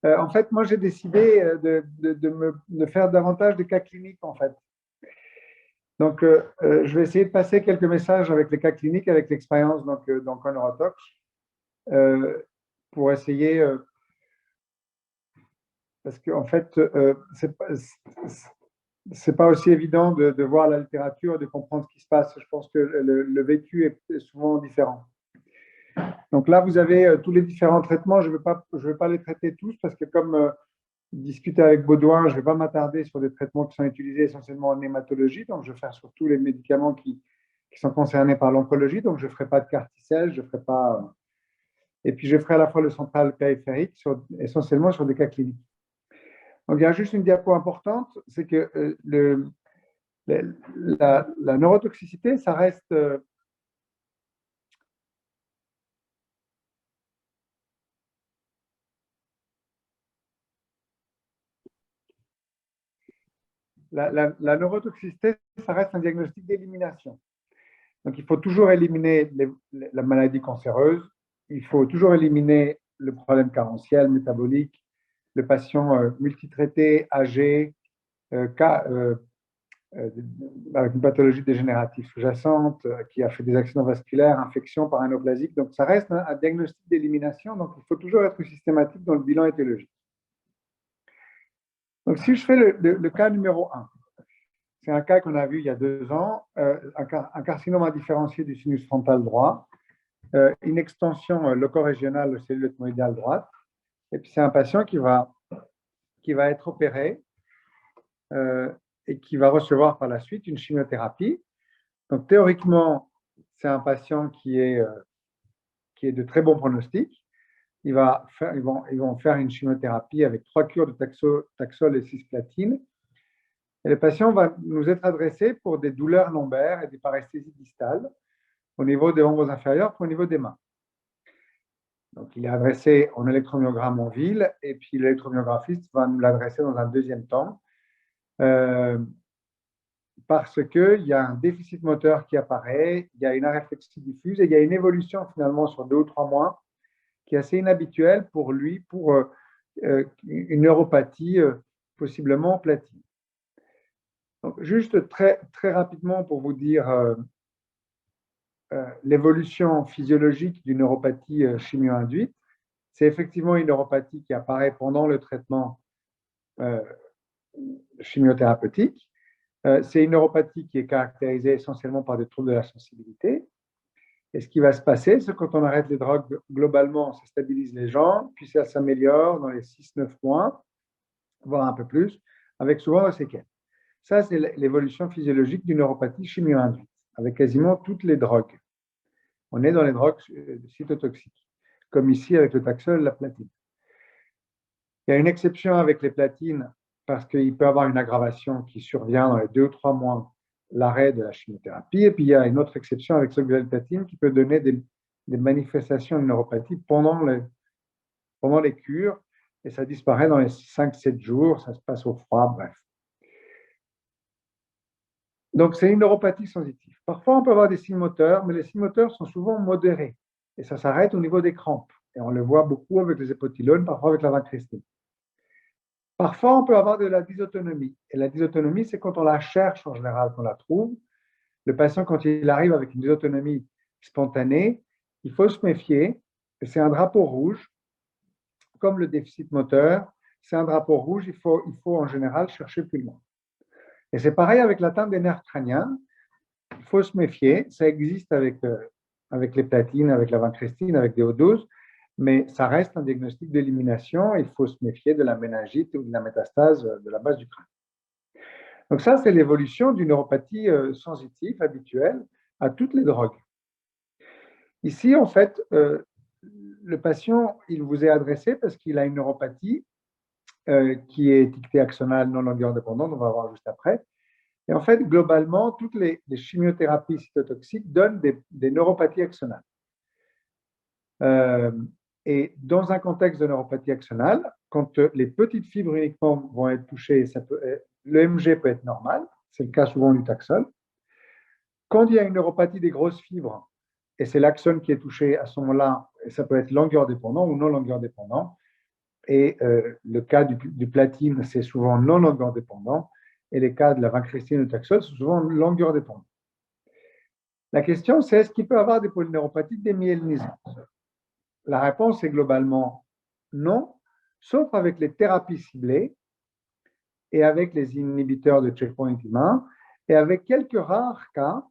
En fait, moi, j'ai décidé de faire davantage de cas cliniques, en fait. Donc, je vais essayer de passer quelques messages avec les cas cliniques, avec l'expérience donc en neurotox, euh, pour essayer, parce qu'en fait, c'est pas aussi évident de voir la littérature, de comprendre ce qui se passe. Je pense que le vécu est souvent différent. Donc là, vous avez tous les différents traitements. Je vais pas les traiter tous parce que comme discuter avec Baudouin, je ne vais pas m'attarder sur des traitements qui sont utilisés essentiellement en hématologie. Donc, je vais faire sur tous les médicaments qui sont concernés par l'oncologie. Donc, je ne ferai pas de carticelle, je ferai pas. Et puis, je ferai à la fois le central périphérique, essentiellement sur des cas cliniques. Donc, il y a juste une diapo importante, c'est que la neurotoxicité, ça reste la neurotoxicité, ça reste un diagnostic d'élimination. Donc, il faut toujours éliminer la maladie cancéreuse, il faut toujours éliminer le problème carentiel, métabolique, le patient multitraité, âgé, avec une pathologie dégénérative sous-jacente, qui a fait des accidents vasculaires, infection par anoplasique. Donc, ça reste un diagnostic d'élimination. Donc, il faut toujours être systématique dans le bilan étiologique. Donc, si je fais le cas numéro 1, c'est un cas qu'on a vu il y a 2 ans, un carcinome indifférencié du sinus frontal droit, une extension locorégionale de cellule ethmoïdiale droite. Et puis, c'est un patient qui va être opéré et qui va recevoir par la suite une chimiothérapie. Donc, théoriquement, c'est un patient qui est de très bon pronostic. Ils vont faire une chimiothérapie avec 3 cures de taxol et cisplatine. Et le patient va nous être adressé pour des douleurs lombaires et des paresthésies distales au niveau des membres inférieurs et au niveau des mains. Donc, il est adressé en électromyogramme en ville et puis l'électromyographiste va nous l'adresser dans un deuxième temps parce qu'il y a un déficit moteur qui apparaît, il y a une aréflexie diffuse et il y a une évolution finalement sur 2 ou 3 mois qui est assez inhabituelle pour lui, pour une neuropathie possiblement platine. Donc, juste très, très rapidement pour vous dire l'évolution physiologique d'une neuropathie chimio-induite, c'est effectivement une neuropathie qui apparaît pendant le traitement chimiothérapeutique. C'est une neuropathie qui est caractérisée essentiellement par des troubles de la sensibilité. Et ce qui va se passer, c'est que quand on arrête les drogues, globalement, ça stabilise les gens, puis ça s'améliore dans les 6-9 mois, voire un peu plus, avec souvent des séquelles. Ça, c'est l'évolution physiologique d'une neuropathie chimio-induite, avec quasiment toutes les drogues. On est dans les drogues cytotoxiques, comme ici avec le taxol et la platine. Il y a une exception avec les platines, parce qu'il peut y avoir une aggravation qui survient dans les 2 ou 3 mois, l'arrêt de la chimiothérapie. Et puis, il y a une autre exception avec l'oxaliplatina qui peut donner des manifestations de neuropathie pendant les cures, et ça disparaît dans les 5-7 jours, ça se passe au froid, bref. Donc, c'est une neuropathie sensitive. Parfois, on peut avoir des signes moteurs, mais les signes moteurs sont souvent modérés, et ça s'arrête au niveau des crampes. Et on le voit beaucoup avec les épotylones, parfois avec la vincristine. Parfois, on peut avoir de la dysautonomie. Et la dysautonomie, c'est quand on la cherche en général, qu'on la trouve. Le patient, quand il arrive avec une dysautonomie spontanée, il faut se méfier. C'est un drapeau rouge, comme le déficit moteur. C'est un drapeau rouge, il faut en général chercher plus loin. Et c'est pareil avec l'atteinte des nerfs crâniens. Il faut se méfier. Ça existe avec les platines, avec la vincristine, avec des O12, mais ça reste un diagnostic d'élimination. Il faut se méfier de la méningite ou de la métastase de la base du crâne. Donc ça, c'est l'évolution d'une neuropathie sensitive habituelle à toutes les drogues. Ici, en fait, le patient, il vous est adressé parce qu'il a une neuropathie qui est étiquetée axonale non longueur dépendante, on va voir juste après. Et en fait, globalement, toutes les chimiothérapies cytotoxiques donnent des neuropathies axonales. Et dans un contexte de neuropathie axonale, quand les petites fibres uniquement vont être touchées, l'EMG peut être normal, c'est le cas souvent du taxol. Quand il y a une neuropathie des grosses fibres, et c'est l'axone qui est touché à ce moment-là, et ça peut être longueur dépendant ou non longueur dépendant, Et le cas du platine, c'est souvent non longueur dépendant. Et les cas de la vincristine ou du taxol, c'est souvent longueur dépendant. La question, c'est est-ce qu'il peut y avoir des polyneuropathies démyélinisantes? La réponse est globalement non, sauf avec les thérapies ciblées et avec les inhibiteurs de checkpoint humain et avec quelques rares cas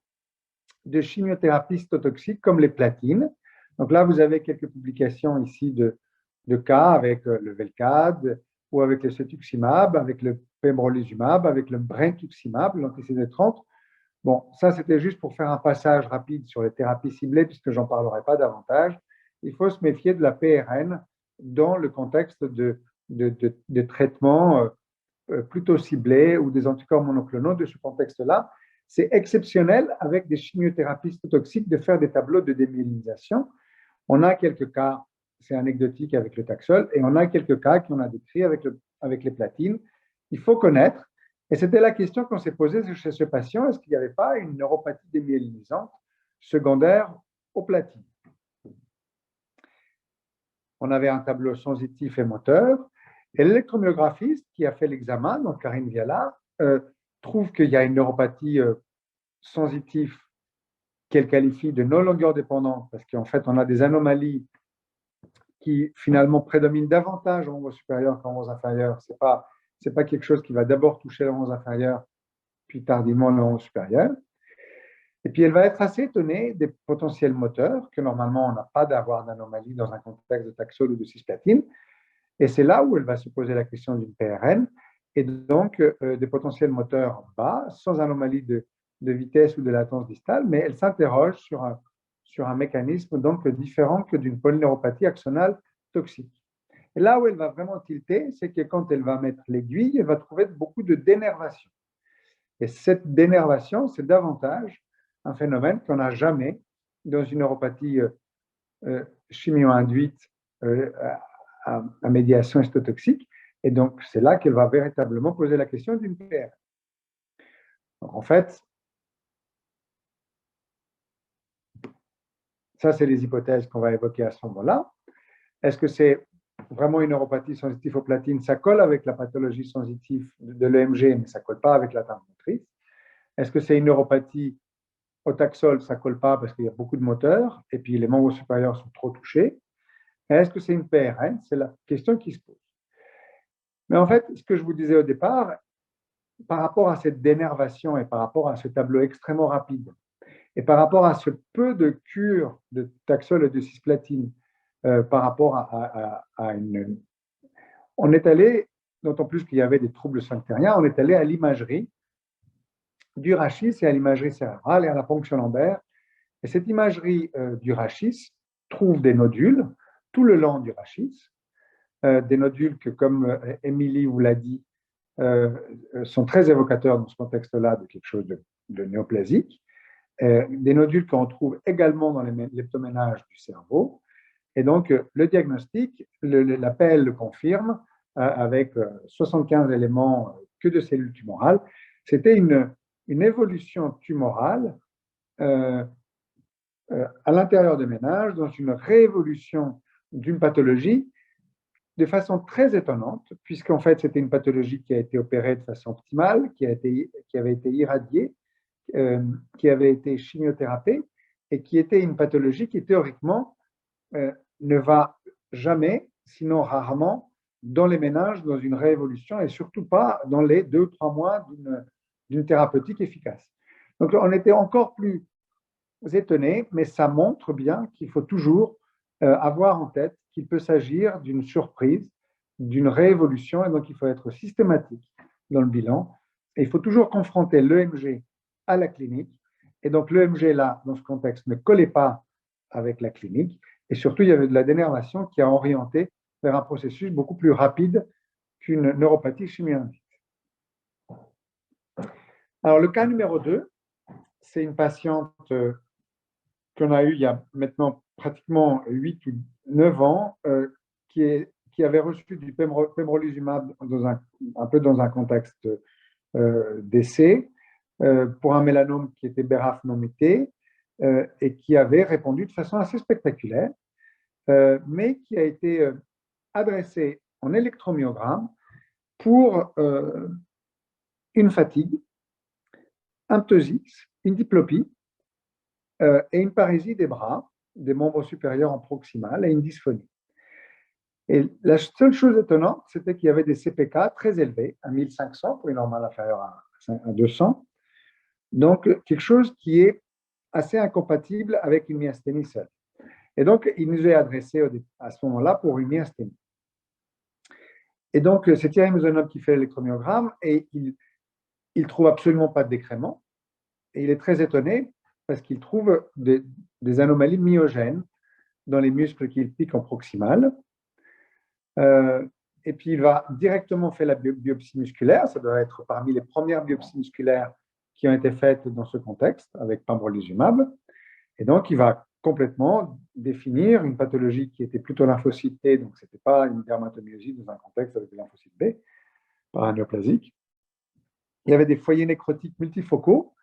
de chimiothérapie cytotoxique comme les platines. Donc là, vous avez quelques publications ici de cas avec le Velcade ou avec le cetuximab, avec le pembrolizumab, avec le brentuximab, l'anti-CD30. Bon, ça, c'était juste pour faire un passage rapide sur les thérapies ciblées, puisque je n'en parlerai pas davantage. Il faut se méfier de la PRN dans le contexte de traitements plutôt ciblés ou des anticorps monoclonaux de ce contexte-là. C'est exceptionnel avec des chimiothérapies toxiques de faire des tableaux de démyélinisation. On a quelques cas, c'est anecdotique avec le Taxol, et on a quelques cas qu'on a décrits avec les platines. Il faut connaître. Et c'était la question qu'on s'est posée chez ce patient, est-ce qu'il n'y avait pas une neuropathie démyélinisante secondaire aux platines? On avait un tableau sensitif et moteur, et l'électromyographiste qui a fait l'examen, donc Karine Viala, trouve qu'il y a une neuropathie sensitive qu'elle qualifie de non longueur dépendante, parce qu'en fait, on a des anomalies qui finalement prédominent davantage en membres supérieurs qu'en membres inférieurs. Ce n'est pas quelque chose qui va d'abord toucher les membres inférieurs, puis tardivement le membre supérieur. Et puis, elle va être assez étonnée des potentiels moteurs, que normalement, on n'a pas d'avoir d'anomalie dans un contexte de taxol ou de cisplatine. Et c'est là où elle va se poser la question d'une PRN, et donc des potentiels moteurs bas, sans anomalie de vitesse ou de latence distale, mais elle s'interroge sur un mécanisme donc différent que d'une polyneuropathie axonale toxique. Et là où elle va vraiment tilter, c'est que quand elle va mettre l'aiguille, elle va trouver beaucoup de dénervation. Et cette dénervation, c'est davantage un phénomène qu'on n'a jamais dans une neuropathie chimio-induite à médiation histotoxique. Et donc, c'est là qu'elle va véritablement poser la question d'une PR. Donc, en fait, ça, c'est les hypothèses qu'on va évoquer à ce moment-là. Est-ce que c'est vraiment une neuropathie sensitive aux platines? Ça colle avec la pathologie sensitive de l'EMG, mais ça ne colle pas avec l'atteinte motrice. Est-ce que c'est une neuropathie au taxol? Ça ne colle pas parce qu'il y a beaucoup de moteurs et puis les membres supérieurs sont trop touchés. Est-ce que c'est une PRN? C'est la question qui se pose. Mais en fait, ce que je vous disais au départ, par rapport à cette dénervation et par rapport à ce tableau extrêmement rapide, et par rapport à ce peu de cure de taxol et de cisplatine, par rapport à une... On est allé, d'autant plus qu'il y avait des troubles sphinctériens, on est allé à l'imagerie du rachis et à l'imagerie cérébrale et à la ponction lombaire. Et cette imagerie du rachis trouve des nodules tout le long du rachis, des nodules que, comme Émilie vous l'a dit, sont très évocateurs dans ce contexte-là de quelque chose de néoplasique. Des nodules qu'on trouve également dans les leptoménages du cerveau. Et donc, le diagnostic, l'appel le confirme avec 75 éléments que de cellules tumorales. C'était une évolution tumorale à l'intérieur des ménages, dans une réévolution d'une pathologie de façon très étonnante, puisqu'en fait, c'était une pathologie qui a été opérée de façon optimale, qui avait été irradiée, qui avait été chimiothérapiée, et qui était une pathologie qui, théoriquement, ne va jamais, sinon rarement, dans les ménages, dans une réévolution, et surtout pas dans les 2 ou 3 mois d'une thérapeutique efficace. Donc, on était encore plus étonnés, mais ça montre bien qu'il faut toujours avoir en tête qu'il peut s'agir d'une surprise, d'une réévolution, et donc il faut être systématique dans le bilan. Et il faut toujours confronter l'EMG à la clinique. Et donc l'EMG, là, dans ce contexte, ne collait pas avec la clinique. Et surtout, il y avait de la dénervation qui a orienté vers un processus beaucoup plus rapide qu'une neuropathie chimio-induite. Alors, le cas numéro 2, c'est une patiente qu'on a eue il y a maintenant pratiquement 8 ou 9 ans, qui avait reçu du pembrolizumab un peu dans un contexte d'essai pour un mélanome qui était BRAF non muté et qui avait répondu de façon assez spectaculaire, mais qui a été adressé en électromyogramme pour une fatigue, un ptosis, une diplopie et une parésie des bras, des membres supérieurs en proximal et une dysphonie. Et la seule chose étonnante, c'était qu'il y avait des CPK très élevés, à 1500 pour une normale inférieure à 200. Donc, quelque chose qui est assez incompatible avec une myasthénie seule. Et donc, il nous est adressé à ce moment-là pour une myasthénie. Et donc, c'est Thierry Maisonneuve qui fait l'électromyogramme et il trouve absolument pas de décrément. Et il est très étonné parce qu'il trouve des anomalies myogènes dans les muscles qu'il pique en proximal. Et puis, il va directement faire la biopsie musculaire. Ça doit être parmi les premières biopsies musculaires qui ont été faites dans ce contexte avec pembrolizumab. Et donc, il va complètement définir une pathologie qui était plutôt lymphocyte T, donc ce n'était pas une dermatomyosite dans un contexte avec des lymphocytes B, paranéoplasique. Il y avait des foyers nécrotiques multifocaux,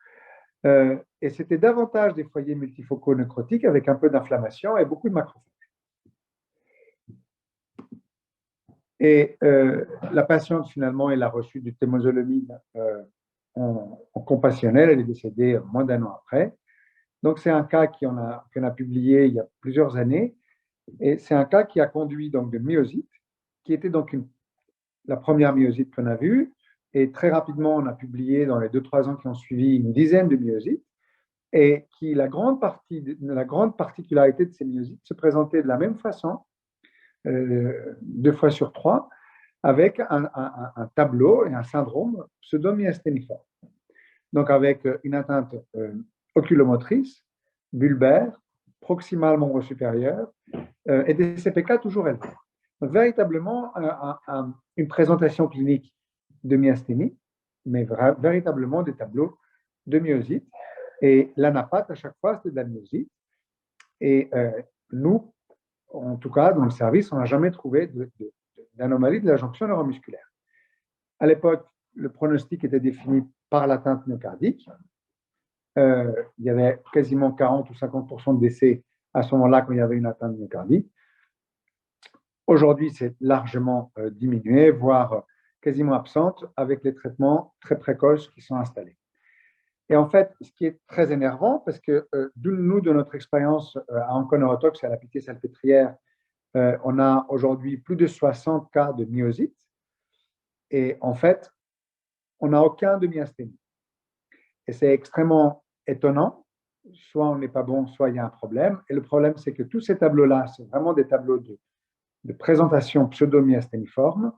et c'était davantage des foyers multifocaux nécrotiques avec un peu d'inflammation et beaucoup de macrophages. Et la patiente, finalement, elle a reçu du temozolomide en compassionnel, elle est décédée moins d'1 an après. Donc, c'est un cas qu'on a publié il y a plusieurs années, et c'est un cas qui a conduit donc de myosite, qui était donc la première myosite qu'on a vue, et très rapidement, on a publié dans les 2-3 ans qui ont suivi une dizaine de myosites, et la grande particularité de ces myosites se présentait de la même façon, 2 fois sur 3, avec un tableau et un syndrome pseudomyasthéniforme. Donc, avec une atteinte oculomotrice, bulbaire, proximale membre supérieur, et des CPK toujours élevés. Donc, véritablement, une présentation clinique de myasthénie, mais véritablement des tableaux de myosite. Et l'anapathe, à chaque fois, c'était de la myosite. Et nous, en tout cas, dans le service, on n'a jamais trouvé d'anomalie de la jonction neuromusculaire. À l'époque, le pronostic était défini par l'atteinte myocardique. Il y avait quasiment 40 ou 50% de décès à ce moment-là quand il y avait une atteinte myocardique. Aujourd'hui, c'est largement diminué, voire quasiment absente, avec les traitements très précoces qui sont installés. Et en fait, ce qui est très énervant, parce que nous, de notre expérience à Onconeurotox et à la Pitié-Salpêtrière, on a aujourd'hui plus de 60 cas de myosite. Et en fait, on n'a aucun de myasthénie. Et c'est extrêmement étonnant. Soit on n'est pas bon, soit il y a un problème. Et le problème, c'est que tous ces tableaux-là, c'est vraiment des tableaux de présentation pseudo-myasthéniforme.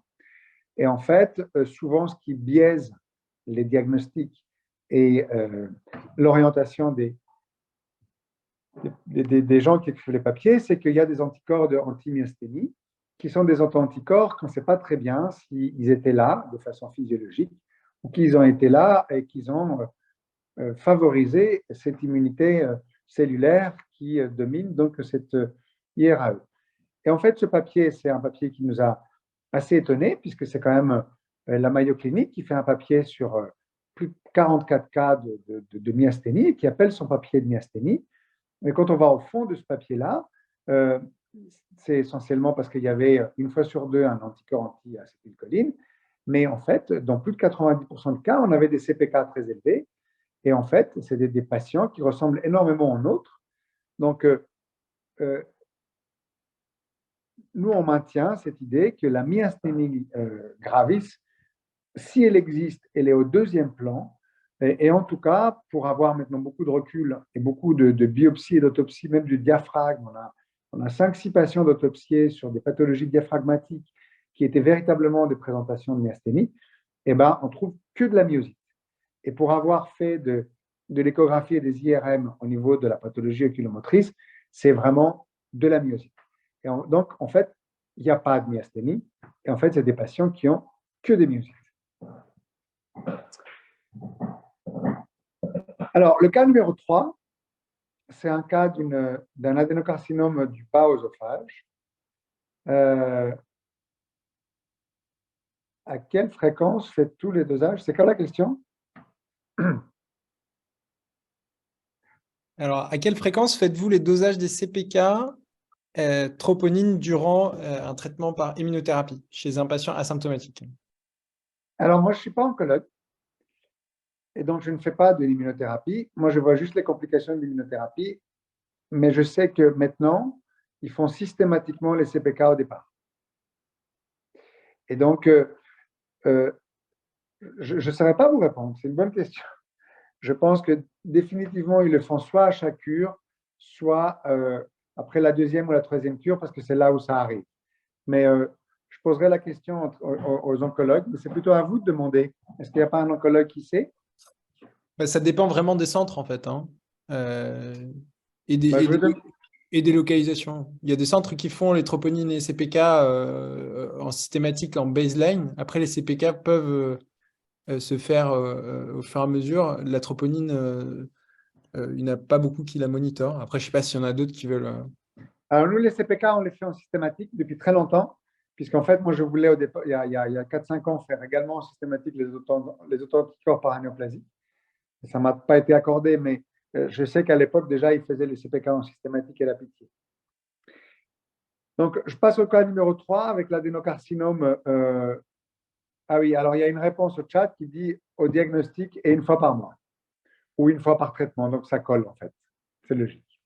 Et en fait, souvent, ce qui biaise les diagnostics et l'orientation des gens qui écrivent les papiers, c'est qu'il y a des anticorps de anti-myasthénie qui sont des anticorps qu'on ne sait pas très bien s'ils étaient là de façon physiologique ou qu'ils ont été là et qu'ils ont favorisé cette immunité cellulaire qui domine donc cette IRAE. Et en fait, ce papier, c'est un papier qui nous a assez étonnés, puisque c'est quand même la Mayo Clinic qui fait un papier sur plus de 44 cas de myasthénie et qui appelle son papier de myasthénie. Mais quand on va au fond de ce papier-là, c'est essentiellement parce qu'il y avait une fois sur deux un anticorps anti-acétylcholine, mais en fait, dans plus de 90% de cas, on avait des CPK très élevés. Et en fait, c'est des patients qui ressemblent énormément aux nôtres. Donc, nous, on maintient cette idée que la myasthénie gravis, si elle existe, elle est au deuxième plan. Et en tout cas, pour avoir maintenant beaucoup de recul et beaucoup de biopsies et d'autopsies, même du diaphragme, on a 5-6 patients d'autopsiés sur des pathologies diaphragmatiques qui étaient véritablement des présentations de myasthénie, eh ben, on trouve que de la myosite. Et pour avoir fait de l'échographie et des IRM au niveau de la pathologie oculomotrice, c'est vraiment de la myosite. Et donc, en fait, il n'y a pas de myasthénie. Et en fait, c'est des patients qui ont que des myosites. Alors, le cas numéro 3, c'est un cas d'un adénocarcinome du bas oesophage. À quelle fréquence faites-vous les dosages? C'est quoi la question? Alors, à quelle fréquence faites-vous les dosages des CPK troponine durant un traitement par immunothérapie chez un patient asymptomatique? Alors, moi, je ne suis pas oncologue et donc je ne fais pas de l'immunothérapie. Moi, je vois juste les complications de l'immunothérapie, mais je sais que maintenant, ils font systématiquement les CPK au départ. Et donc, je ne saurais pas vous répondre. C'est une bonne question. Je pense que définitivement, ils le font soit à chaque cure, soit après la deuxième ou la troisième cure, parce que c'est là où ça arrive. Mais je poserai la question aux oncologues, mais c'est plutôt à vous de demander. Est-ce qu'il n'y a pas un oncologue qui sait? Bah, ça dépend vraiment des centres, en fait, hein. Et des, Bah, et je vais des- donner. et des localisations. Il y a des centres qui font les troponines et CPK en systématique, en baseline. Après, les CPK peuvent se faire au fur et à mesure. La troponine, il n'y en a pas beaucoup qui la monitorent. Après, je ne sais pas s'il y en a d'autres qui veulent. Alors, nous, les CPK, on les fait en systématique depuis très longtemps, puisqu'en fait, moi, je voulais au départ, il y a 4-5 ans, faire également en systématique les auto-anticorps par anéoplasie. Et ça ne m'a pas été accordé, mais je sais qu'à l'époque, déjà, ils faisaient les CPK en systématique et la pitié. Donc, je passe au cas numéro 3 avec l'adénocarcinome. Ah oui, alors il y a une réponse au chat qui dit au diagnostic et une fois par mois ou une fois par traitement. Donc, ça colle en fait. C'est logique.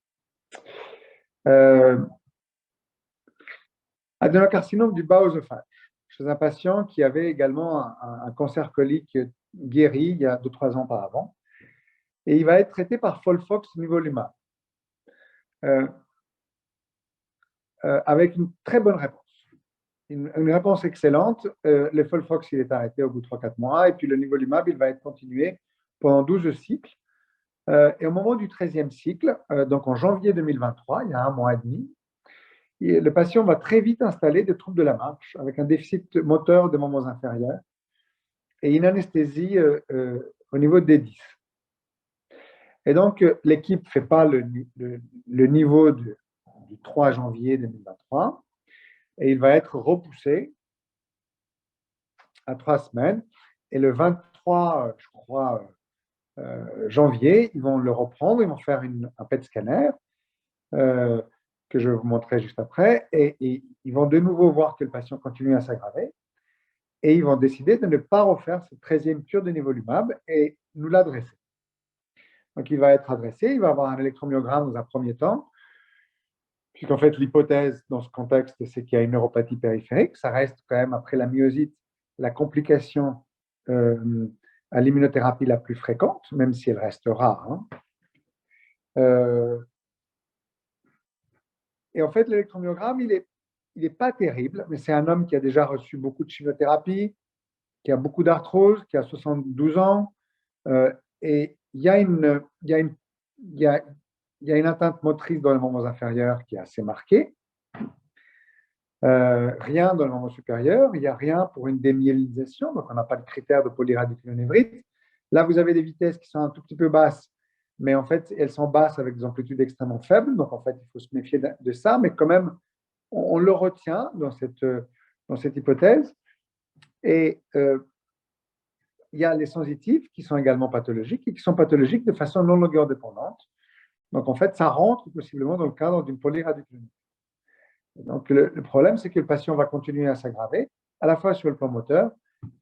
Adénocarcinome du bas œsophage chez un patient qui avait également un cancer colique guéri il y a 2-3 ans auparavant. Et il va être traité par Folfox nivolumab avec une très bonne réponse. Une réponse excellente. Le Folfox, il est arrêté au bout de 3-4 mois. Et puis le nivolumab, il va être continué pendant 12 cycles. Et au moment du 13e cycle, donc en janvier 2023, il y a un mois et demi, le patient va très vite installer des troubles de la marche avec un déficit moteur des membres inférieurs et une anesthésie au niveau des 10. Et donc, l'équipe ne fait pas le niveau du 3 janvier 2023 et il va être repoussé à 3 semaines. Et le 23, je crois, janvier, ils vont le reprendre, ils vont faire un PET scanner que je vais vous montrer juste après, et ils vont de nouveau voir que le patient continue à s'aggraver, et ils vont décider de ne pas refaire cette 13e cure de nivolumab et nous l'adresser. Donc, il va être adressé, il va avoir un électromyogramme dans un premier temps, puisqu'en fait, l'hypothèse dans ce contexte, c'est qu'il y a une neuropathie périphérique. Ça reste quand même, après la myosite, la complication à l'immunothérapie la plus fréquente, même si elle reste rare. Et en fait, l'électromyogramme, il est pas terrible, mais c'est un homme qui a déjà reçu beaucoup de chimiothérapie, qui a beaucoup d'arthrose, qui a 72 ans, et il y a une atteinte motrice dans les membres inférieurs qui est assez marquée. Rien dans le membre supérieur, il n'y a rien pour une démyélinisation, donc on n'a pas de critère de polyradiculonévrite. Là, vous avez des vitesses qui sont un tout petit peu basses, mais en fait, elles sont basses avec des amplitudes extrêmement faibles, donc en fait, il faut se méfier de ça, mais quand même, on le retient dans cette hypothèse. Et il y a les sensitifs qui sont également pathologiques et qui sont pathologiques de façon non longueur dépendante. Donc, en fait, ça rentre possiblement dans le cadre d'une polyradiculonévrite. Donc, le problème, c'est que le patient va continuer à s'aggraver, à la fois sur le plan moteur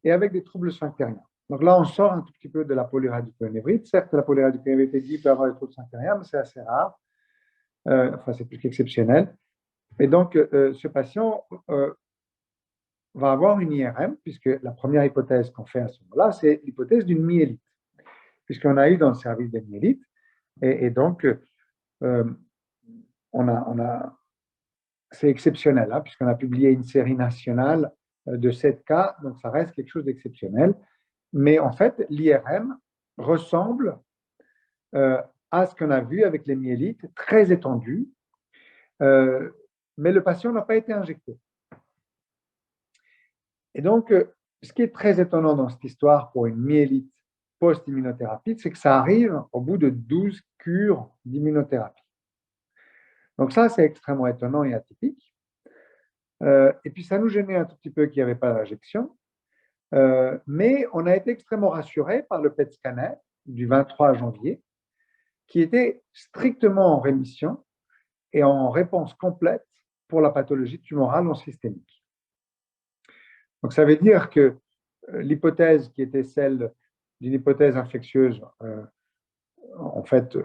et avec des troubles sphinctériens. Donc là, on sort un tout petit peu de la polyradiculonévrite. Certes, la polyradiculonévrite aiguë peut avoir des troubles sphinctériens, mais c'est assez rare. Enfin, c'est plus qu'exceptionnel. Et donc, ce patient va avoir une IRM, puisque la première hypothèse qu'on fait à ce moment-là, c'est l'hypothèse d'une myélite, puisqu'on a eu dans le service des myélites. Et donc, c'est exceptionnel, hein, puisqu'on a publié une série nationale de 7 cas, donc ça reste quelque chose d'exceptionnel. Mais en fait, l'IRM ressemble à ce qu'on a vu avec les myélites, très étendu, mais le patient n'a pas été injecté. Et donc, ce qui est très étonnant dans cette histoire pour une myélite post-immunothérapie, c'est que ça arrive au bout de 12 cures d'immunothérapie. Donc ça, c'est extrêmement étonnant et atypique. Et puis, ça nous gênait un tout petit peu qu'il n'y avait pas d'injection. Mais on a été extrêmement rassurés par le PET scanner du 23 janvier, qui était strictement en rémission et en réponse complète pour la pathologie tumorale non systémique. Donc, ça veut dire que l'hypothèse qui était celle d'une hypothèse infectieuse, en fait,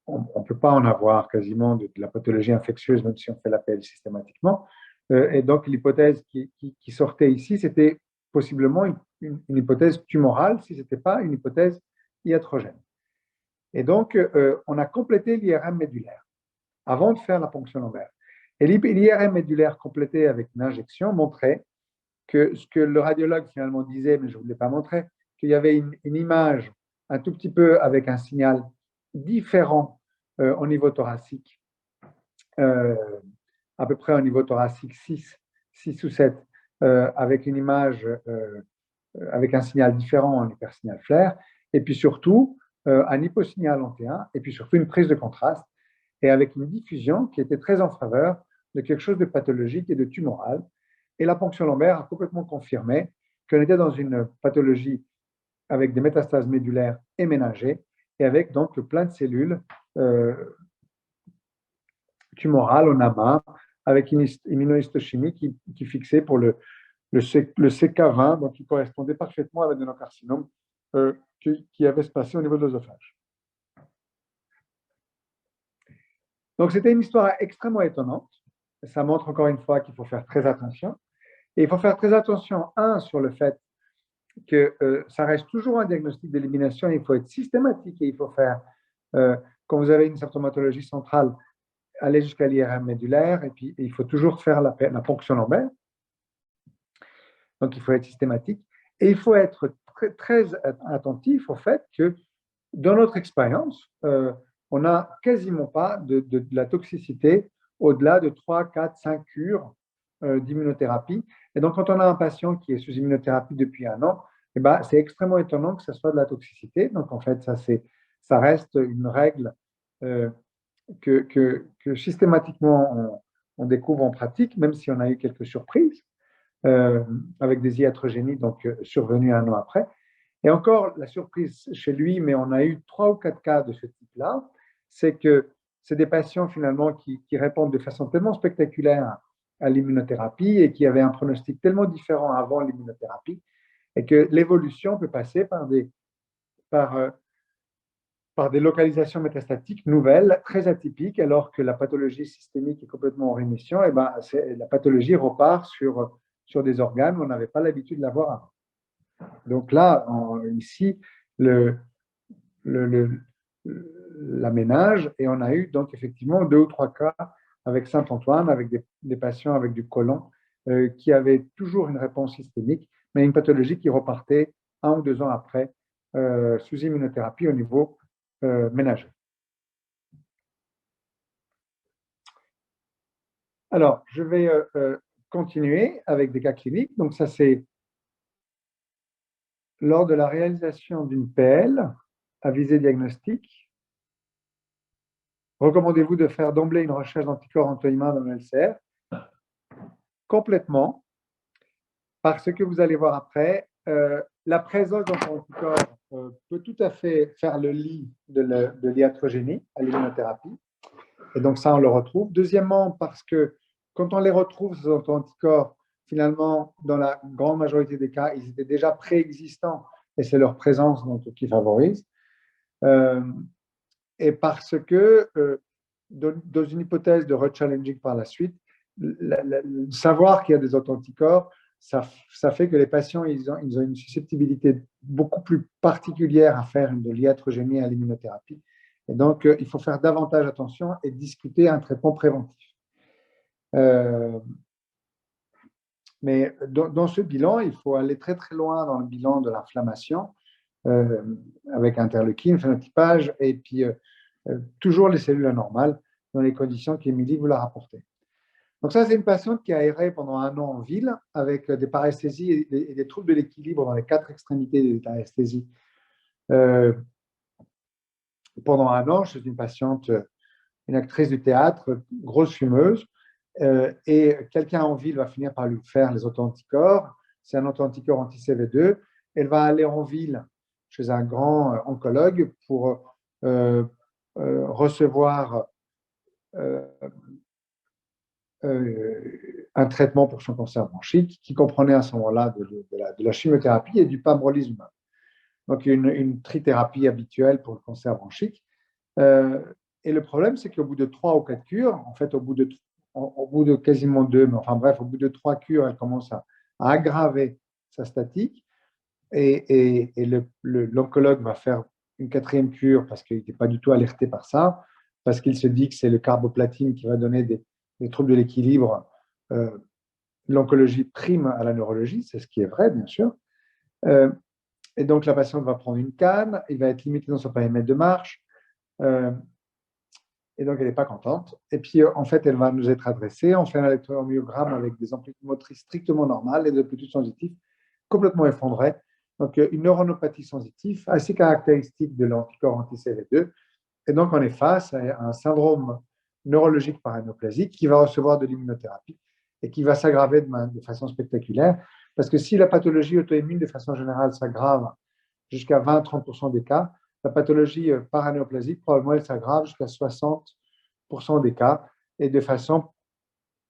on ne peut pas en avoir quasiment de la pathologie infectieuse, même si on fait l'appel systématiquement. Et donc, l'hypothèse qui sortait ici, c'était possiblement une hypothèse tumorale, si ce n'était pas une hypothèse iatrogène. Et donc, on a complété l'IRM médulaire avant de faire la ponction lombaire. Et l'IRM médulaire complété avec une injection montrait que ce que le radiologue finalement disait, mais je ne vous l'ai pas montré, qu'il y avait une image un tout petit peu avec un signal différent au niveau thoracique, à peu près au niveau thoracique 6 ou 7, avec une image avec un signal différent en hypersignal flair, et puis surtout un hyposignal en T1, et puis surtout une prise de contraste, et avec une diffusion qui était très en faveur de quelque chose de pathologique et de tumoral. Et la ponction lombaire a complètement confirmé qu'on était dans une pathologie avec des métastases médulaires et méningées, et avec donc plein de cellules tumorales en amas, avec une immunohistochimie qui fixait pour le CK20, donc qui correspondait parfaitement à l'adénocarcinome qui avait se passé au niveau de l'œsophage. Donc, c'était une histoire extrêmement étonnante. Ça montre encore une fois qu'il faut faire très attention. Et il faut faire très attention, sur le fait que ça reste toujours un diagnostic d'élimination. Il faut être systématique et il faut faire, quand vous avez une symptomatologie centrale, aller jusqu'à l'IRM médulaire et puis il faut toujours faire la ponction lombaire. Donc, il faut être systématique. Et il faut être très, très attentif au fait que, dans notre expérience, on n'a quasiment pas de la toxicité au-delà de 3, 4, 5 cures d'immunothérapie. Et donc, quand on a un patient qui est sous immunothérapie depuis 1 an, eh ben, c'est extrêmement étonnant que ce soit de la toxicité. Donc, en fait, ça reste une règle que systématiquement on découvre en pratique, même si on a eu quelques surprises avec des iatrogénies survenues 1 an après. Et encore, la surprise chez lui, mais on a eu 3 ou 4 cas de ce type-là, c'est que c'est des patients finalement qui répondent de façon tellement spectaculaire à l'immunothérapie et qui avaient un pronostic tellement différent avant l'immunothérapie, et que l'évolution peut passer par des localisations métastatiques nouvelles, très atypiques, alors que la pathologie systémique est complètement en rémission, et ben, la pathologie repart sur des organes où on n'avait pas l'habitude de l'avoir avant. Donc là, ici, la ménage, et on a eu donc effectivement 2 ou 3 cas avec Saint-Antoine, avec des patients avec du côlon qui avaient toujours une réponse systémique, mais une pathologie qui repartait 1 ou 2 ans après sous immunothérapie au niveau ménager. Alors, je vais continuer avec des cas cliniques. Donc, ça, c'est lors de la réalisation d'une PL à visée diagnostique. Recommandez-vous de faire d'emblée une recherche d'anticorps anti-humains dans le LCR? Complètement, parce que vous allez voir après, la présence d'anticorps peut tout à fait faire le lit de l'iatrogénie à l'immunothérapie. Et donc ça, on le retrouve. Deuxièmement, parce que quand on les retrouve, ces anticorps, finalement, dans la grande majorité des cas, ils étaient déjà préexistants et c'est leur présence donc, qui favorise. Et parce que, dans une hypothèse de rechallenging par la suite, savoir qu'il y a des anticorps, ça fait que les patients ils ont une susceptibilité beaucoup plus particulière à faire de l'iatrogénie à l'immunothérapie. Et donc, il faut faire davantage attention et discuter un traitement préventif. Mais dans ce bilan, il faut aller très très loin dans le bilan de l'inflammation avec interleukine, phénotypage et puis toujours les cellules anormales dans les conditions qu'Émilie vous l'a rapporté. Donc ça, c'est une patiente qui a erré pendant 1 an en ville avec des paresthésies et des troubles de l'équilibre dans les 4 extrémités des paresthésies. Pendant 1 an, c'est une patiente, une actrice du théâtre, grosse fumeuse, et quelqu'un en ville va finir par lui faire les auto-anticorps. C'est un auto-anticorps anti-CV2. Elle va aller en ville chez un grand oncologue pour recevoir un traitement pour son cancer bronchique qui comprenait à ce moment-là de la chimiothérapie et du pamrolizumab. Donc, une trithérapie habituelle pour le cancer bronchique. Et le problème, c'est qu'au bout de 3 ou 4 cures, en fait, au bout de quasiment 2, mais enfin bref, au bout de 3 cures, elle commence à aggraver sa statique. Et l'oncologue va faire une 4e cure parce qu'il n'était pas du tout alerté par ça, parce qu'il se dit que c'est le carboplatine qui va donner des troubles de l'équilibre. L'oncologie prime à la neurologie, c'est ce qui est vrai, bien sûr. Et donc, la patiente va prendre une canne, il va être limité dans son périmètre de marche, et donc elle n'est pas contente. Et puis, en fait, elle va nous être adressée. On fait un électromyogramme avec des amplitudes motrices strictement normales et des amplitudes sensitives complètement effondrées. Donc, une neuronopathie sensitive assez caractéristique de l'anticorps anti-CV2. Et donc, on est face à un syndrome neurologique paranéoplasique qui va recevoir de l'immunothérapie et qui va s'aggraver de façon spectaculaire. Parce que si la pathologie auto-immune, de façon générale, s'aggrave jusqu'à 20-30% des cas, la pathologie paranéoplasique, probablement, elle s'aggrave jusqu'à 60% des cas et de façon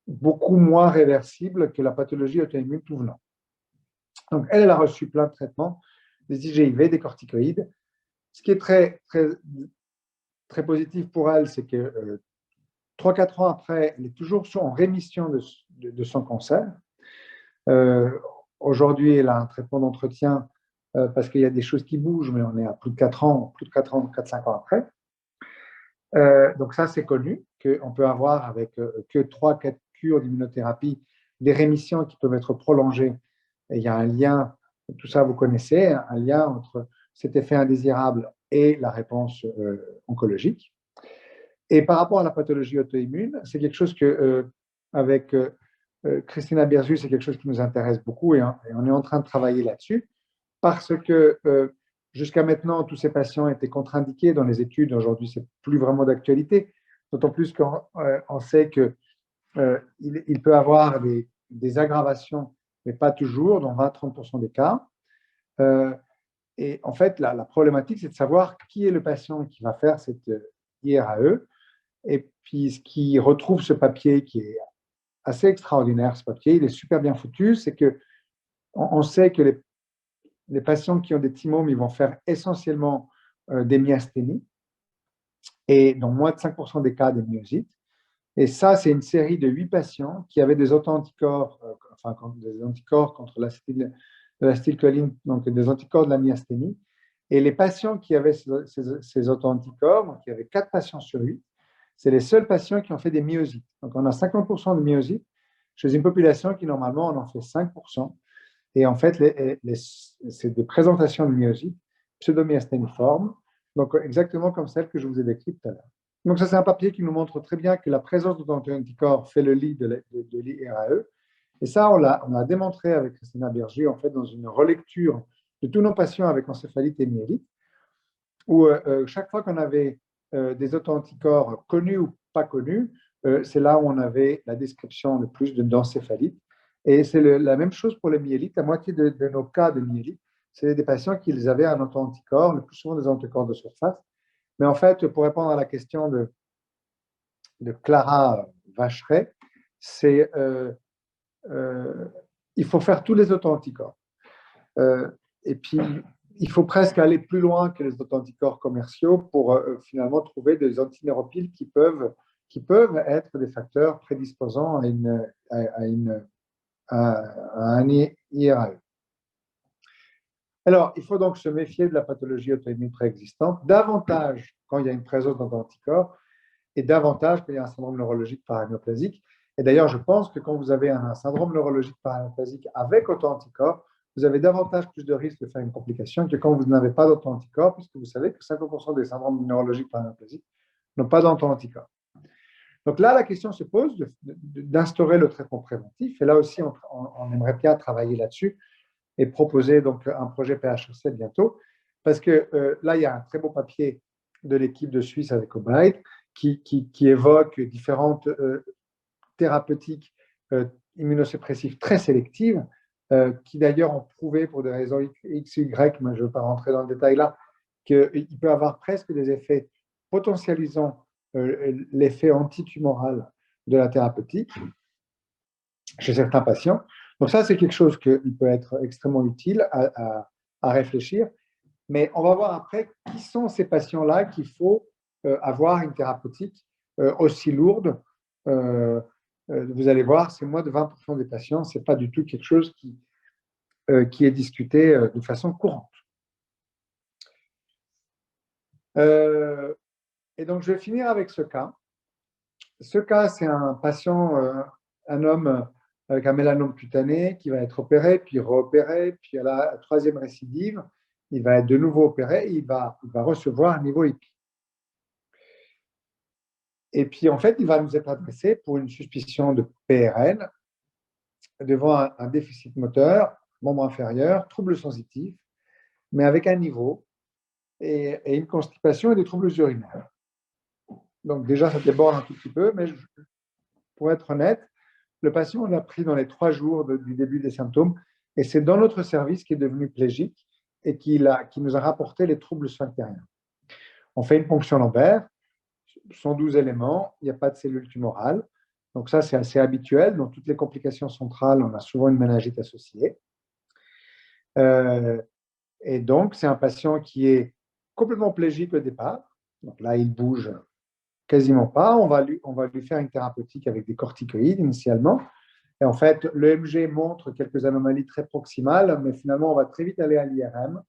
beaucoup moins réversible que la pathologie auto-immune tout venant. Donc, elle a reçu plein de traitements, des IGIV, des corticoïdes. Ce qui est très, très, très positif pour elle, c'est que 3-4 ans après, elle est toujours en rémission de son cancer. Aujourd'hui, elle a un traitement d'entretien parce qu'il y a des choses qui bougent, mais on est à plus de 4 ans, 4-5 ans après. Donc ça, c'est connu, qu'on peut avoir avec que 3-4 cures d'immunothérapie des rémissions qui peuvent être prolongées. Et il y a un lien, tout ça vous connaissez, un lien entre cet effet indésirable et la réponse oncologique. Et par rapport à la pathologie auto-immune, c'est quelque chose que, avec Christina Berzu, c'est quelque chose qui nous intéresse beaucoup et on est en train de travailler là-dessus parce que jusqu'à maintenant, tous ces patients étaient contre-indiqués dans les études. Aujourd'hui, c'est plus vraiment d'actualité, d'autant plus qu'on sait qu'il peut avoir des aggravations, mais pas toujours, dans 20-30% des cas. Et en fait, la problématique, c'est de savoir qui est le patient qui va faire cette IRAE. Et puis, ce qui retrouve ce papier qui est assez extraordinaire, ce papier, il est super bien foutu, c'est qu'on sait que les patients qui ont des thymomes, ils vont faire essentiellement des myasthénies, et dans moins de 5% des cas, des myosites. Et ça, c'est une série de 8 patients qui avaient des auto-anticorps, des anticorps contre l'acétylcholine, donc des anticorps de la myasthénie. Et les patients qui avaient ces auto-anticorps, donc il y avait 4 patients sur 8, c'est les seuls patients qui ont fait des myosites. Donc, on a 50% de myosites chez une population qui, normalement, on en fait 5%. Et en fait, c'est des présentations de myosites pseudomyasthéniformes, donc exactement comme celle que je vous ai décrite tout à l'heure. Donc, ça, c'est un papier qui nous montre très bien que la présence d'auto-anticorps fait le lit de l'IRAE. Et ça, on a démontré avec Christina Berger, en fait, dans une relecture de tous nos patients avec encéphalite et myélite, où chaque fois qu'on avait des auto-anticorps connus ou pas connus, c'est là où on avait la description de plus d'encéphalite. Et c'est la même chose pour les myélites. La moitié de nos cas de myélite, c'est des patients qui avaient un auto-anticorps, le plus souvent des anticorps de surface. Mais en fait, pour répondre à la question de Clara Vacheret, c'est il faut faire tous les auto-anticorps. Et puis, il faut presque aller plus loin que les auto-anticorps commerciaux pour finalement trouver des antineuropiles qui peuvent être des facteurs prédisposants à un IRAE. Alors, il faut donc se méfier de la pathologie auto-immune préexistante, davantage quand il y a une présence d'auto-anticorps et davantage quand il y a un syndrome neurologique paranéoplasique. Et d'ailleurs, je pense que quand vous avez un syndrome neurologique paranéoplasique avec auto-anticorps, vous avez davantage plus de risques de faire une complication que quand vous n'avez pas d'auto-anticorps, puisque vous savez que 50% des syndromes neurologiques paranéoplasiques n'ont pas d'auto-anticorps. Donc là, la question se pose d'instaurer le traitement préventif. Et là aussi, on aimerait bien travailler là-dessus et proposer donc un projet PHRC bientôt. Parce que là, il y a un très beau papier de l'équipe de Suisse avec O'Bright qui évoque différentes thérapeutiques immunosuppressives très sélectives, qui d'ailleurs ont prouvé pour des raisons X, Y, mais je ne veux pas rentrer dans le détail là, qu'il peut avoir presque des effets potentialisant l'effet antitumoral de la thérapeutique. chez certains patients. Donc ça, c'est quelque chose qui peut être extrêmement utile à réfléchir. Mais on va voir après qui sont ces patients-là qu'il faut avoir une thérapeutique aussi lourde. Vous allez voir, c'est moins de 20% des patients. Ce n'est pas du tout quelque chose qui est discuté de façon courante. Et donc, je vais finir avec ce cas. Ce cas, c'est un patient, un homme avec un mélanome cutané qui va être opéré, puis réopéré, puis à la troisième récidive, il va être de nouveau opéré, il va recevoir un niveau EPI. Et puis, en fait, il va nous être adressé pour une suspicion de PRN devant un déficit moteur, membre inférieur, trouble sensitif, mais avec un niveau et une constipation et des troubles urinaires. Donc déjà, ça déborde un tout petit peu, mais pour être honnête, le patient, on l'a pris dans les 3 jours du début des symptômes, et c'est dans notre service qu'il est devenu plégique et qui nous a rapporté les troubles sphinctériens. On fait une ponction lombaire, 112 éléments, il n'y a pas de cellules tumorales. Donc ça, c'est assez habituel. Dans toutes les complications centrales, on a souvent une méningite associée. Et donc, c'est un patient qui est complètement plégique au départ. Donc là, il bouge quasiment pas. On va lui faire une thérapeutique avec des corticoïdes initialement. Et en fait, l'EMG montre quelques anomalies très proximales, mais finalement, on va très vite aller à l'IRM.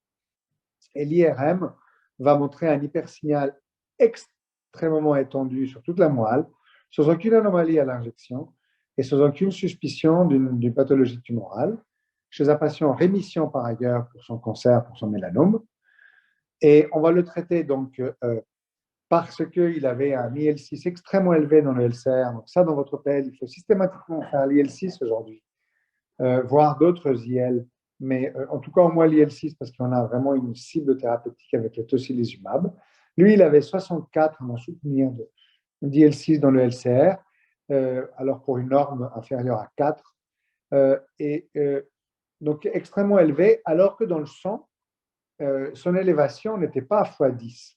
Et l'IRM va montrer un hypersignal extrêmement étendu sur toute la moelle, sans aucune anomalie à l'injection et sans aucune suspicion d'une pathologie tumorale, chez un patient en rémission par ailleurs pour son cancer, pour son mélanome. Et on va le traiter donc parce qu'il avait un IL6 extrêmement élevé dans le LCR. Donc ça, dans votre PL, il faut systématiquement faire l'IL6 aujourd'hui, voire d'autres IL. Mais en tout cas, au moins l'IL6, parce qu'on a vraiment une cible thérapeutique avec le tocilizumab. Lui, il avait 64 en soutenir d'IL6 dans le LCR, alors pour une norme inférieure à 4. Donc extrêmement élevé, alors que dans le sang, son élévation n'était pas à x10,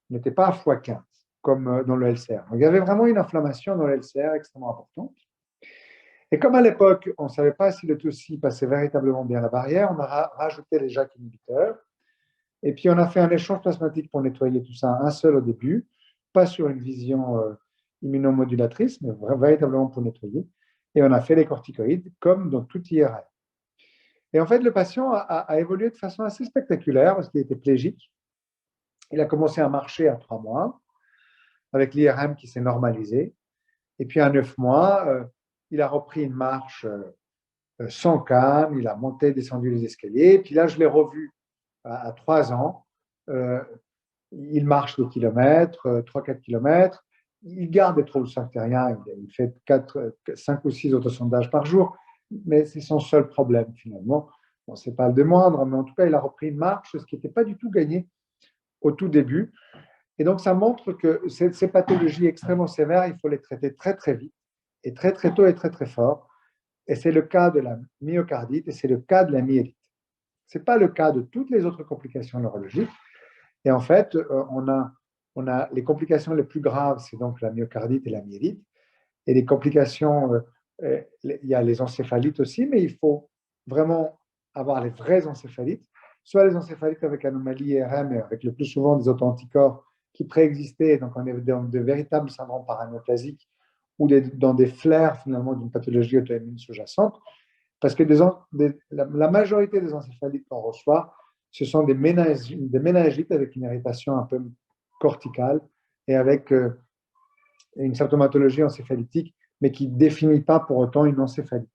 n'était pas à x15, comme dans le LCR. Donc il y avait vraiment une inflammation dans le LCR extrêmement importante. Et comme à l'époque, on ne savait pas si le TOCI passait véritablement bien la barrière, on a rajouté les JAK inhibiteurs. Et puis, on a fait un échange plasmatique pour nettoyer tout ça, un seul au début, pas sur une vision immunomodulatrice, mais véritablement pour nettoyer. Et on a fait les corticoïdes, comme dans tout IRM. Et en fait, le patient a évolué de façon assez spectaculaire, parce qu'il était plégique. Il a commencé à marcher à 3 mois, avec l'IRM qui s'est normalisé. Et puis, à 9 mois, il a repris une marche sans canne, il a monté, descendu les escaliers. Puis là, je l'ai revu à 3 ans. Il marche des kilomètres, 3-4 kilomètres. Il garde des troubles sphinctériens. Il fait 5 ou 6 autosondages par jour, mais c'est son seul problème finalement. Bon, ce n'est pas le des moindres, mais en tout cas, il a repris une marche, ce qui n'était pas du tout gagné au tout début. Et donc, ça montre que ces pathologies extrêmement sévères, il faut les traiter très, très vite, et très, très tôt et très, très fort. Et c'est le cas de la myocardite et c'est le cas de la myélite. Ce n'est pas le cas de toutes les autres complications neurologiques. Et en fait, on a les complications les plus graves, c'est donc la myocardite et la myélite. Et les complications, il y a les encéphalites aussi, mais il faut vraiment avoir les vraies encéphalites, soit les encéphalites avec anomalie IRM et avec le plus souvent des autoanticorps qui préexistaient, donc on est dans de véritables syndromes paranéoplasiques ou dans des flares finalement d'une pathologie auto-immune sous-jacente, parce que la majorité des encéphalites qu'on reçoit, ce sont des méningites avec une irritation un peu corticale et avec une symptomatologie encéphalitique, mais qui ne définit pas pour autant une encéphalite.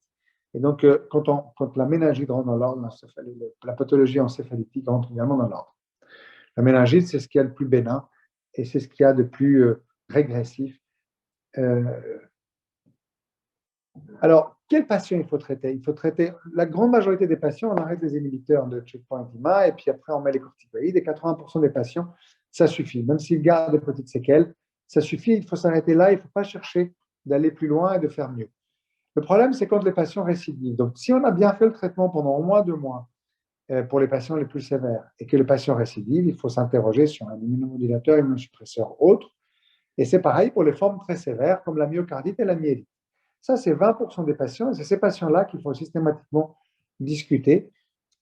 Et donc, quand la méningite rentre dans l'ordre, la pathologie encéphalitique rentre également dans l'ordre. La méningite, c'est ce qu'il y a de plus bénin et c'est ce qu'il y a de plus régressif. Alors, quel patient il faut traiter? Il faut traiter la grande majorité des patients, on arrête les inhibiteurs de checkpoint IMA et puis après on met les corticoïdes et 80% des patients, ça suffit. Même s'ils gardent des petites séquelles, ça suffit, il faut s'arrêter là, il ne faut pas chercher d'aller plus loin et de faire mieux. Le problème, c'est quand les patients récidivent. Donc, si on a bien fait le traitement pendant au moins 2 mois pour les patients les plus sévères et que le patient récidive, il faut s'interroger sur un immunomodulateur, immunosuppresseur autre. Et c'est pareil pour les formes très sévères comme la myocardite et la myélite. Ça, c'est 20% des patients, et c'est ces patients-là qu'il faut systématiquement discuter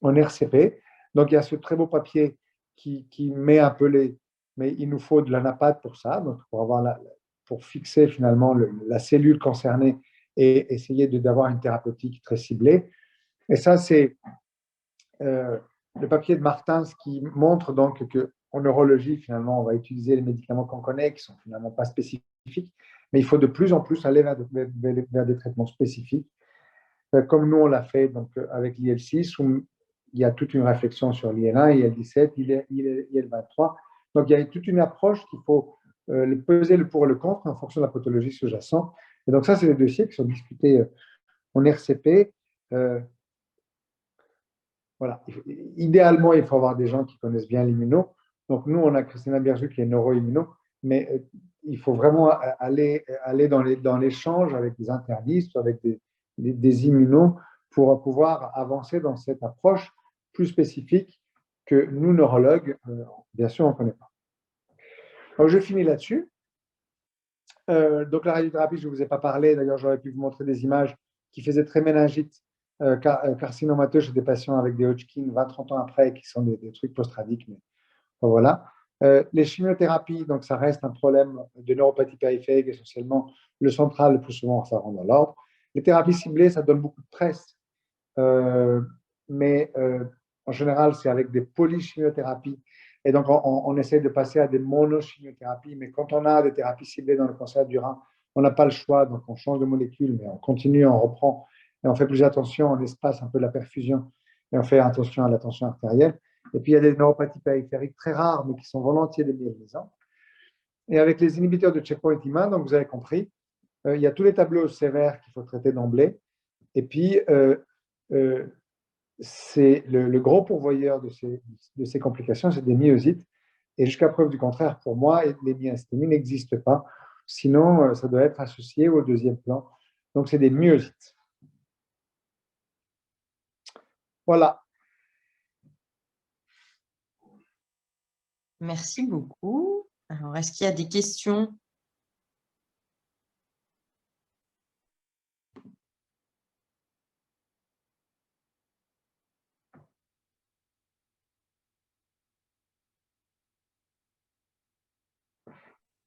en RCP. Donc, il y a ce très beau papier qui met un peu les… Mais il nous faut de la NAPAD pour ça, donc pour fixer finalement la cellule concernée et essayer d'avoir une thérapeutique très ciblée. Et ça, c'est le papier de Martins qui montre donc qu'en neurologie, finalement, on va utiliser les médicaments qu'on connaît, qui ne sont finalement pas spécifiques, mais il faut de plus en plus aller vers des traitements spécifiques, comme nous, on l'a fait donc, avec l'IL6, où il y a toute une réflexion sur l'IL1, IL17, IL23. Donc, il y a toute une approche qu'il faut peser le pour et le contre en fonction de la pathologie sous-jacente. Et donc, ça, c'est des dossiers qui sont discutés en RCP. Voilà. Idéalement, il faut avoir des gens qui connaissent bien l'immuno. Donc, nous, on a Christina Berju qui est neuro-immuno, mais il faut vraiment aller dans l'échange avec des internistes, avec des immunos pour pouvoir avancer dans cette approche plus spécifique que nous, neurologues, bien sûr, on ne connaît pas. Donc, je finis là-dessus. Donc, la radiothérapie, je ne vous ai pas parlé. D'ailleurs, j'aurais pu vous montrer des images qui faisaient très méningite carcinomateux chez des patients avec des Hodgkin 20-30 ans après, qui sont des trucs post-radiques. Mais voilà. Les chimiothérapies, donc ça reste un problème de neuropathie périphérique essentiellement. Le central, le plus souvent, ça rentre dans l'ordre. Les thérapies ciblées, ça donne beaucoup de stress. Mais en général, c'est avec des polychimiothérapies. Et donc, on essaie de passer à des monochimiothérapies. Mais quand on a des thérapies ciblées dans le cancer du rein, on n'a pas le choix. Donc, on change de molécule, mais on continue, on reprend. Et on fait plus attention, on espace un peu la perfusion. Et on fait attention à la tension artérielle. Et puis, il y a des neuropathies périphériques très rares, mais qui sont volontiers des myélisants. Et avec les inhibiteurs de checkpoint immun, donc vous avez compris, il y a tous les tableaux sévères qu'il faut traiter d'emblée. Et puis, c'est le gros pourvoyeur de ces complications, c'est des myosites. Et jusqu'à preuve du contraire, pour moi, les myastémies n'existent pas. Sinon, ça doit être associé au deuxième plan. Donc, c'est des myosites. Voilà. Merci beaucoup. Alors, est-ce qu'il y a des questions?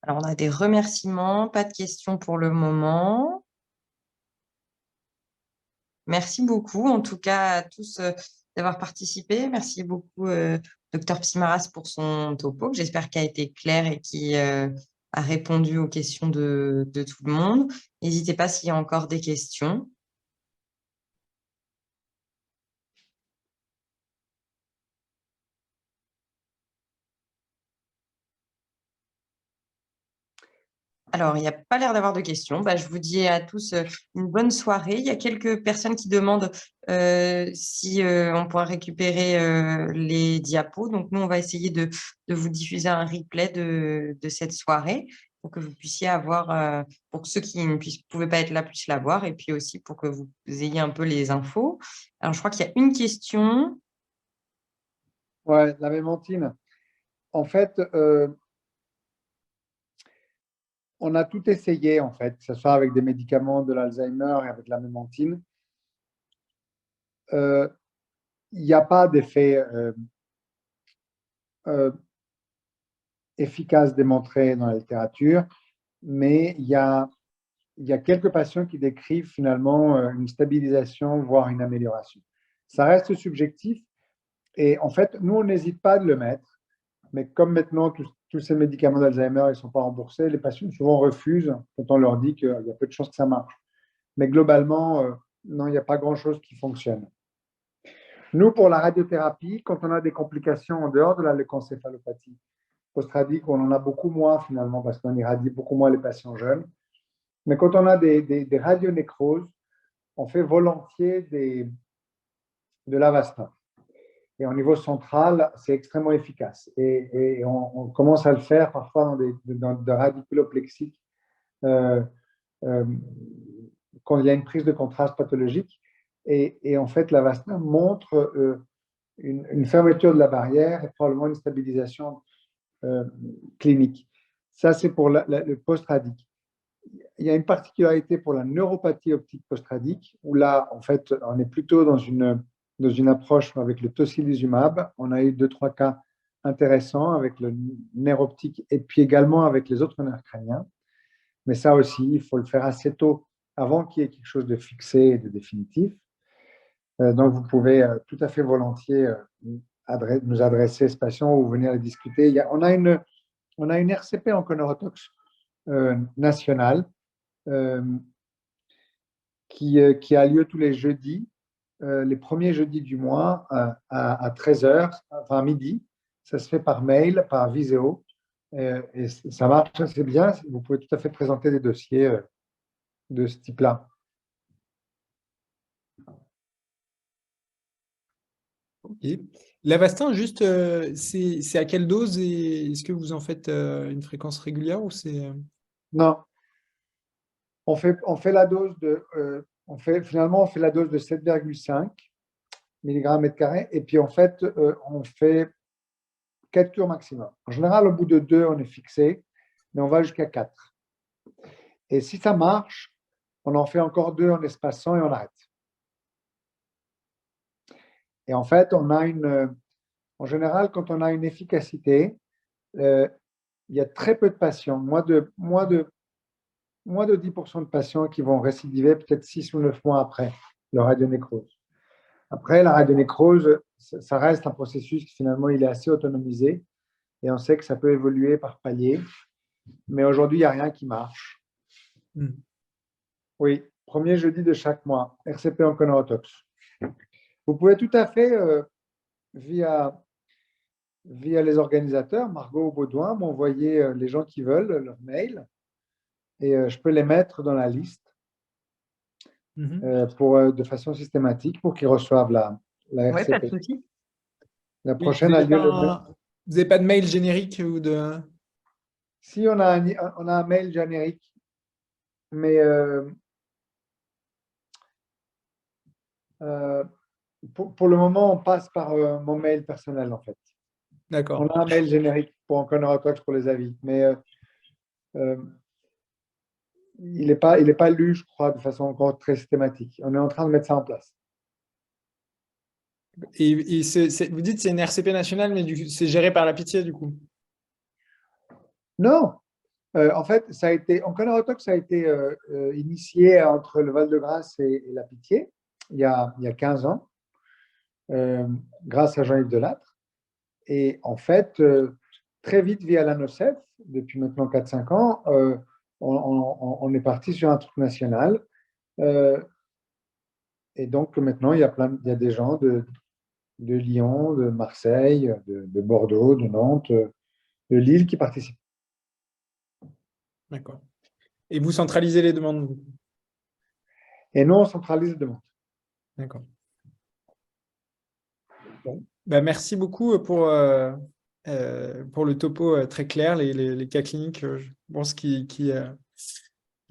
Alors, on a des remerciements, pas de questions pour le moment. Merci beaucoup, en tout cas, à tous d'avoir participé. Merci beaucoup, Dr Psimaras, pour son topo, que j'espère qu'il a été clair et qui a répondu aux questions de tout le monde. N'hésitez pas s'il y a encore des questions. Alors, il n'y a pas l'air d'avoir de questions. Je vous dis à tous une bonne soirée. Il y a quelques personnes qui demandent si on pourra récupérer les diapos. Donc, nous, on va essayer de vous diffuser un replay de cette soirée pour que vous puissiez avoir, pour que ceux qui ne pouvaient pas être là puissent la voir, et puis aussi pour que vous ayez un peu les infos. Alors, je crois qu'il y a une question. Ouais, la mémentine. En fait, on a tout essayé, en fait, que ce soit avec des médicaments de l'Alzheimer et avec la mémentine. Il n'y a pas d'effet efficace démontré dans la littérature, mais il y a quelques patients qui décrivent finalement une stabilisation, voire une amélioration. Ça reste subjectif et en fait, nous, on n'hésite pas de le mettre, mais comme maintenant, tous ces médicaments d'Alzheimer, ils ne sont pas remboursés, les patients souvent refusent quand on leur dit qu'il y a peu de chances que ça marche. Mais globalement, non, il n'y a pas grand-chose qui fonctionne. Nous, pour la radiothérapie, quand on a des complications en dehors de la leucoencéphalopathie post-radique, on en a beaucoup moins finalement parce qu'on irradie beaucoup moins les patients jeunes. Mais quand on a des radionécroses, on fait volontiers de l'Avastin. Et au niveau central, c'est extrêmement efficace. Et on commence à le faire parfois dans des radiculoplexiques quand il y a une prise de contraste pathologique. Et en fait, l'Avastin montre une fermeture de la barrière et probablement une stabilisation clinique. Ça, c'est pour le post-radique. il y a une particularité pour la neuropathie optique post-radique, où là, en fait, on est plutôt dans une approche avec le tocilizumab. On a eu 2-3 cas intéressants avec le nerf optique et puis également avec les autres nerfs crâniens. Mais ça aussi, il faut le faire assez tôt, avant qu'il y ait quelque chose de fixé et de définitif. Donc, vous pouvez tout à fait volontiers nous adresser ce patient ou venir le discuter. On a une RCP en onconeuratox nationale qui a lieu tous les jeudis, les premiers jeudis du mois à 13h, enfin à midi. Ça se fait par mail, par vidéo, et ça marche assez bien. Vous pouvez tout à fait présenter des dossiers de ce type-là. Ok. L'Avastin, juste, c'est à quelle dose et est-ce que vous en faites une fréquence régulière ou c'est… Non, on fait la dose finalement, on fait la dose de 7,5 mg mètre carré, et puis en fait, on fait 4 tours maximum. En général, au bout de 2, on est fixé, mais on va jusqu'à 4. Et si ça marche, on en fait encore 2 en espaçant et on arrête. Et en fait, en général, quand on a une efficacité, il y a très peu de patients, moins de 10% de patients qui vont récidiver peut-être 6 ou 9 mois après le radionécrose. Après, la radionécrose, ça reste un processus qui finalement il est assez autonomisé et on sait que ça peut évoluer par palier. Mais aujourd'hui, il n'y a rien qui marche. Oui, premier jeudi de chaque mois, RCP onconeuratox. Vous pouvez tout à fait, via les organisateurs, Margot ou Baudouin, m'envoyer les gens qui veulent leur mail et je peux les mettre dans la liste de façon systématique pour qu'ils reçoivent la Oui, RCP. pas de souci. La prochaine a lieu Vous n'avez pas de mail générique ou de… Si, on a un mail générique, mais pour le moment, on passe par mon mail personnel, en fait. D'accord. On a un mail générique pour onconeuratox pour les avis, mais il n'est pas lu, je crois, de façon encore très systématique. On est en train de mettre ça en place. Et vous dites que c'est une RCP nationale, mais c'est géré par la Pitié, du coup? Non, en fait, onconeuratox a été initié entre le Val-de-Grâce et la Pitié il y a 15 ans, grâce à Jean-Yves Delattre. Et en fait, très vite, via la NOCEF, depuis maintenant 4-5 ans, on est parti sur un truc national. Et donc, maintenant, il y a des gens de Lyon, de Marseille, de Bordeaux, de Nantes, de Lille qui participent. D'accord. Et vous centralisez les demandes? Et nous, on centralise les demandes. D'accord. Bon. Bah, merci beaucoup pour le topo très clair, les cas cliniques, je pense, qui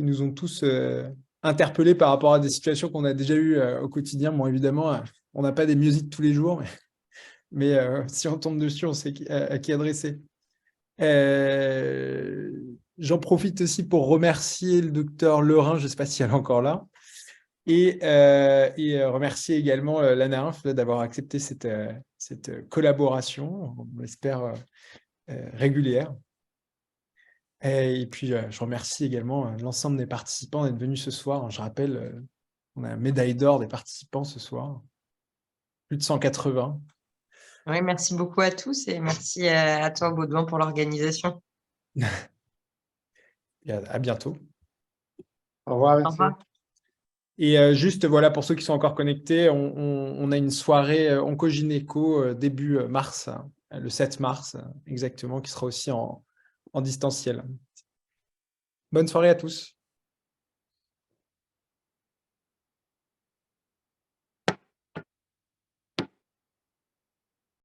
nous ont tous interpellés par rapport à des situations qu'on a déjà eues au quotidien. Bon, évidemment, on n'a pas des myosites tous les jours, mais si on tombe dessus, on sait à qui adresser. J'en profite aussi pour remercier le docteur Lerin, je ne sais pas si elle est encore là, et remercier également l'ANAINF d'avoir accepté cette collaboration, on l'espère régulière. Et puis, je remercie également l'ensemble des participants d'être venus ce soir. Je rappelle, on a une médaille d'or des participants ce soir, plus de 180. Oui, merci beaucoup à tous et merci à toi, Baudouin, pour l'organisation. Et à bientôt. Au revoir, Au merci. revoir. Et juste, voilà, pour ceux qui sont encore connectés, on a une soirée oncogynéco début mars, le 7 mars exactement, qui sera aussi en distanciel. Bonne soirée à tous.